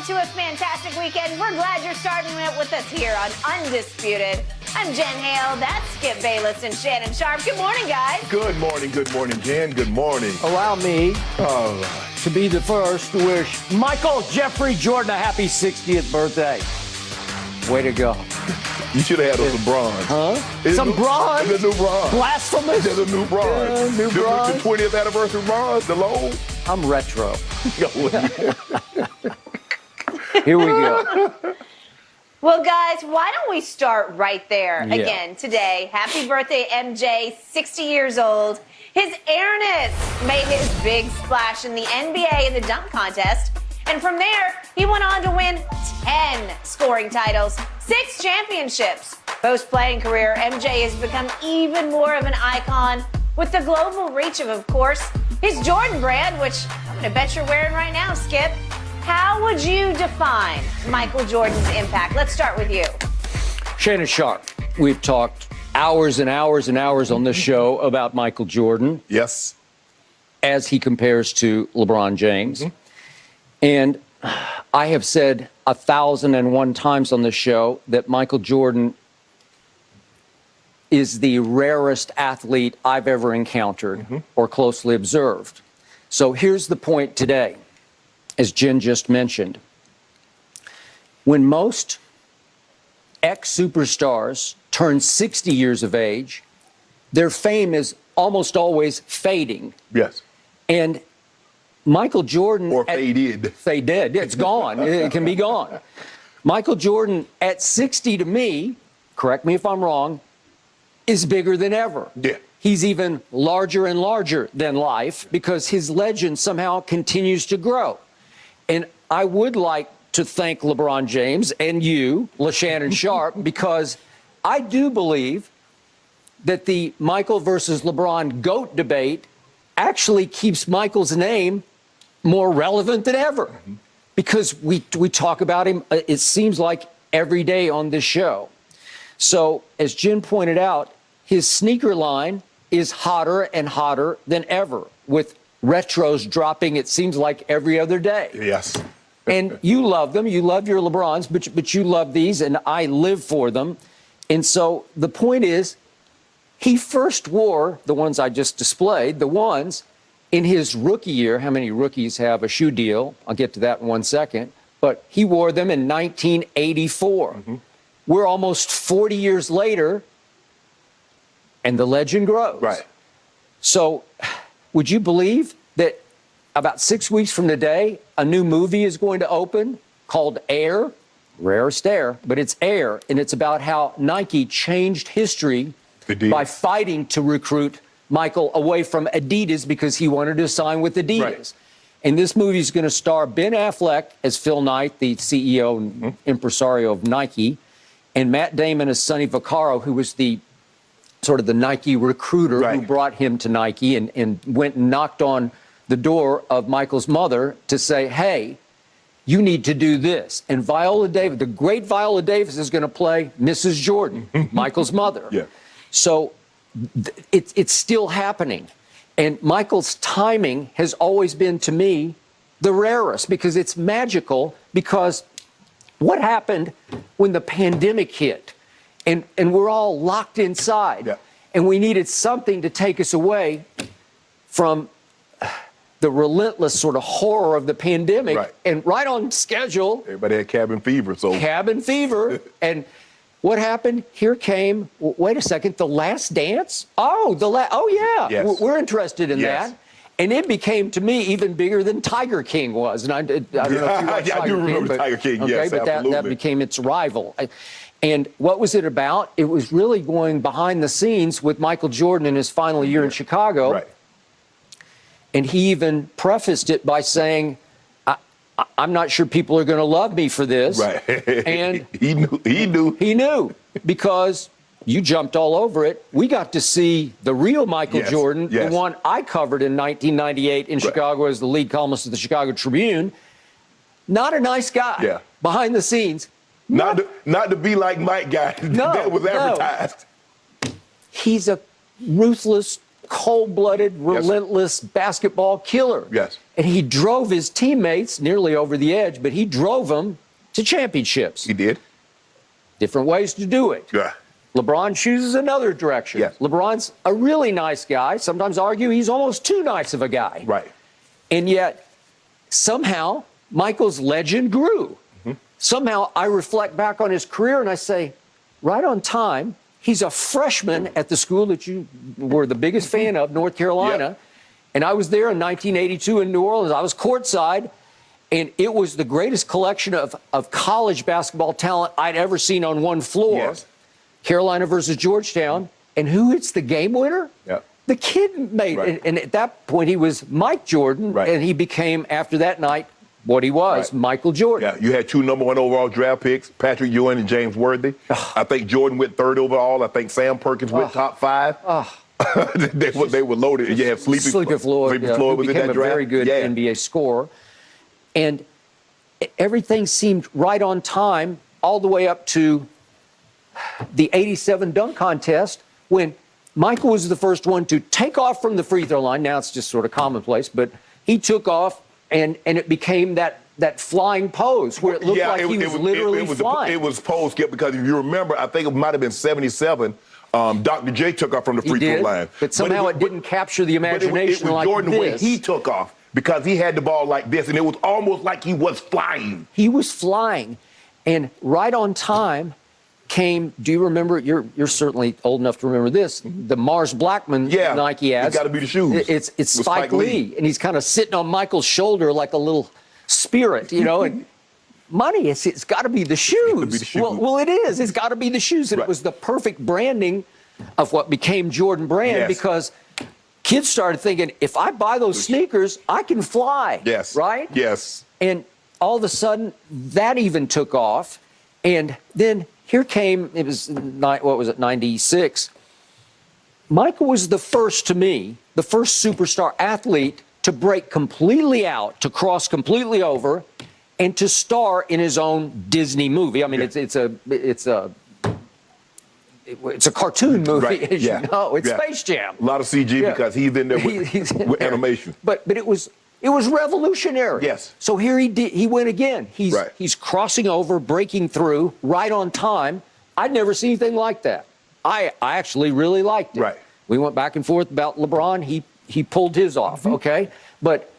to a fantastic weekend. We're glad you're starting it with us here on Undisputed. I'm Jen Hale, that's Skip Bayless and Shannon Sharp. Good morning, guys. Good morning, Jen. Good morning. Allow me to be the first to wish Michael Jeffrey Jordan a happy 60th birthday. Way to go. You should have had some bronze. Huh? Some bronze? There's a new bronze. Blasphemous? There's a new bronze. New bronze? The 20th anniversary bronze, the low. I'm retro. Here we go. Well, guys, why don't we start right there? Yeah. Again, today, happy birthday, MJ, 60 years old. His airness made his big splash in the NBA in the dunk contest. And from there, he went on to win 10 scoring titles, 6 championships. Post-playing career, MJ has become even more of an icon with the global reach of course, his Jordan brand, which I'm going to bet you're wearing right now, Skip. How would you define Michael Jordan's impact? Let's start with you. Shannon Sharp, we've talked hours and hours and hours on this show about Michael Jordan. Yes. As he compares to LeBron James. Mm-hmm. And I have said 1,001 times on this show that Michael Jordan is the rarest athlete I've ever encountered or closely observed. So here's the point today, as Jen just mentioned. When most ex-superstars turn 60 years of age, their fame is almost always fading. Yes. And Michael Jordan... Or faded. Faded. It's gone. It can be gone. Michael Jordan at 60, to me, correct me if I'm wrong, is bigger than ever. Yeah. He's even larger and larger than life because his legend somehow continues to grow. And I would like to thank LeBron James and you, LaShannon Sharp, because I do believe that the Michael versus LeBron GOAT debate actually keeps Michael's name more relevant than ever. Because we talk about him, it seems like every day on this show. So, as Jen pointed out, his sneaker line is hotter and hotter than ever, with retros dropping, it seems like, every other day. Yes. And you love them. You love your LeBrons, but you love these, and I live for them. And so the point is, he first wore the ones I just displayed, the ones in his rookie year. How many rookies have a shoe deal? I'll get to that in 1 second. But he wore them in 1984. We're almost 40 years later, and the legend grows. Right. So would you believe that about 6 weeks from today, a new movie is going to open called Air? Rarest Air, but it's Air, and it's about how Nike changed history by fighting to recruit Michael away from Adidas because he wanted to sign with Adidas. Right. And this movie is going to star Ben Affleck as Phil Knight, the CEO and impresario of Nike, and Matt Damon as Sonny Vaccaro, who was the sort of the Nike recruiter who brought him to Nike and went and knocked on the door of Michael's mother to say, hey, you need to do this. And Viola Davis, the great Viola Davis, is going to play Mrs. Jordan, Michael's mother. Yeah. So it's still happening. And Michael's timing has always been, to me, the rarest because it's magical. Because what happened when the pandemic hit and we're all locked inside and we needed something to take us away from the relentless sort of horror of the pandemic and right on schedule. Everybody had cabin fever. Cabin fever. And what happened? Here came, wait a second, The Last Dance? Oh, yeah. Yes. We're interested in that. And it became, to me, even bigger than Tiger King was. And I don't know if you watched I do remember Tiger King, yes, but absolutely. that became its rival. And what was it about? It was really going behind the scenes with Michael Jordan in his final year in Chicago. Right. And he even prefaced it by saying, I'm not sure people are going to love me for this. Right. And he knew. He knew because you jumped all over it. We got to see the real Michael Jordan, the one I covered in 1998 in Chicago as the lead columnist of the Chicago Tribune. Not a nice guy behind the scenes. Not to be like Mike guy that was advertised. He's a ruthless cold-blooded, relentless basketball killer. Yes. And he drove his teammates nearly over the edge, but he drove them to championships. He did. Different ways to do it. Yeah. LeBron chooses another direction. Yes. LeBron's a really nice guy. Sometimes argue he's almost too nice of a guy. Right. And yet, somehow, Michael's legend grew. Somehow, I reflect back on his career and I say, right on time, he's a freshman at the school that you were the biggest fan of, North Carolina. Yep. And I was there in 1982 in New Orleans. I was courtside, and it was the greatest collection of college basketball talent I'd ever seen on one floor. Yes. Carolina versus Georgetown. And who hits the game winner? Yep. The kid made Right. and at that point, he was Mike Jordan, Right. and he became, after that night, what he was, Right. Michael Jordan. Yeah, you had 2 #1 overall draft picks, Patrick Ewing and James Worthy. I think Jordan went 3rd overall. I think Sam Perkins went top 5. they were loaded. And you have Sleepy Floyd, Sleepy Floyd was in became that a draft. very good NBA scorer. And everything seemed right on time all the way up to the 87 dunk contest when Michael was the first one to take off from the free throw line. Now it's just sort of commonplace, but he took off and it became that flying pose where it looked like he was literally flying. It was pose, Skip, because if you remember, I think it might have been 77. Dr. J took off from the free throw line. But somehow it didn't capture the imagination it was like Jordan this. when he took off because he had the ball like this, and it was almost like he was flying. He was flying, and right on time came. Do you remember? You're certainly old enough to remember this. The Mars Blackman Nike ads. It's got to be the shoes. It's Spike Lee, and he's kind of sitting on Michael's shoulder like a little spirit, you know. And money, it's got to be the shoes. Be the shoes. Well, it is. It's got to be the shoes, and it was the perfect branding of what became Jordan Brand because kids started thinking, if I buy those sneakers, I can fly. Yes. Right? Yes. And all of a sudden, that even took off. And then here came, it was, 96? Michael was the first, to me, the first superstar athlete to break completely out, to cross completely over, and to star in his own Disney movie. I mean, it's a cartoon movie, as you know. It's Space Jam. A lot of CG because he's in there with animation. But it was revolutionary. Yes. So here he went again. He's crossing over, breaking through, right on time. I'd never seen anything like that. I actually really liked it. Right. We went back and forth about LeBron. He pulled his off, okay? But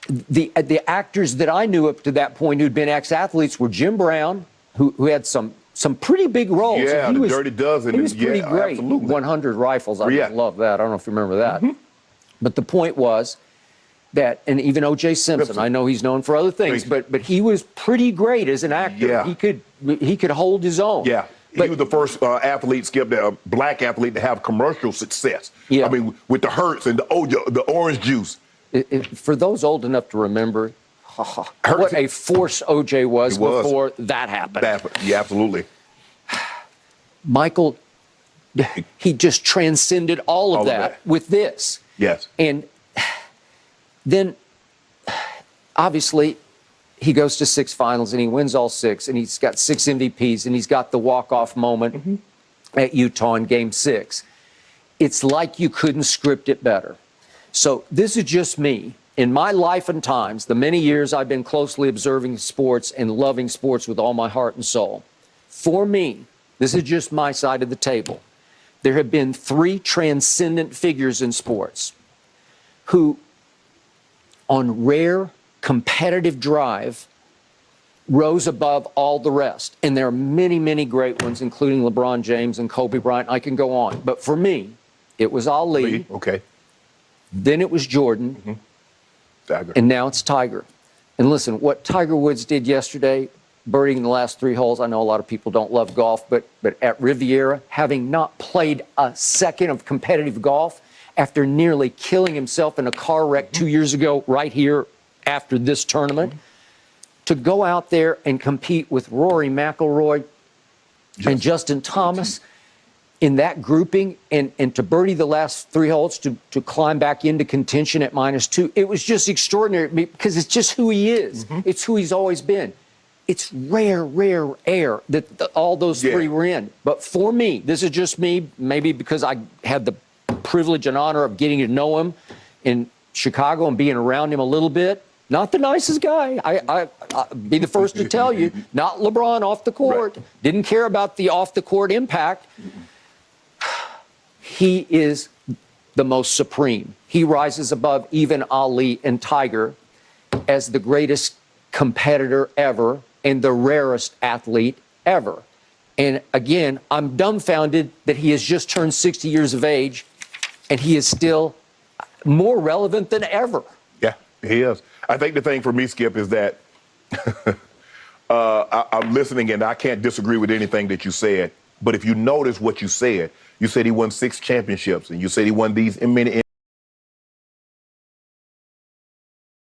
the actors that I knew up to that point who'd been ex-athletes were Jim Brown, who had some pretty big roles. Yeah, the Dirty Dozen. He was pretty great. Absolutely. 100 Rifles. I just love that. I don't know if you remember that. But the point was that, and even O.J. Simpson, I know he's known for other things, but he was pretty great as an actor. Yeah. He could hold his own. Yeah. He was the first athlete, Skip, black athlete to have commercial success. Yeah. I mean, with the Hertz and the orange juice. For those old enough to remember, what a force O.J. was before that happened. Yeah, absolutely. Michael, he just transcended all of that with this. Yes. And then, obviously, he goes to 6 finals and he wins all 6, and he's got 6 MVPs, and he's got the walk-off moment at Utah in Game 6. It's like you couldn't script it better. So this is just me. In my life and times, the many years I've been closely observing sports and loving sports with all my heart and soul, for me, this is just my side of the table. There have been 3 transcendent figures in sports who, on rare competitive drive, rose above all the rest. And there are many, many great ones, including LeBron James and Kobe Bryant. I can go on. But for me, it was Ali. Okay. Then it was Jordan. Tiger. And now it's Tiger. And listen, what Tiger Woods did yesterday, birding in the last 3 holes, I know a lot of people don't love golf, but at Riviera, having not played a second of competitive golf after nearly killing himself in a car wreck 2 years ago right here after this tournament, to go out there and compete with Rory McIlroy and Justin Thomas in that grouping and to birdie the last 3 holes to climb back into contention at -2. It was just extraordinary because it's just who he is. It's who he's always been. It's rare air that all those 3 were in. But for me, this is just me, maybe because I had the privilege and honor of getting to know him in Chicago and being around him a little bit. Not the nicest guy. I'll be the first to tell you. Not LeBron off the court. Right. Didn't care about the off-the-court impact. He is the most supreme. He rises above even Ali and Tiger as the greatest competitor ever and the rarest athlete ever. And again, I'm dumbfounded that he has just turned 60 years of age and he is still more relevant than ever. Yeah, he is. I think the thing for me, Skip, is that I'm listening and I can't disagree with anything that you said. But if you notice what you said he won 6 championships and you said he won these many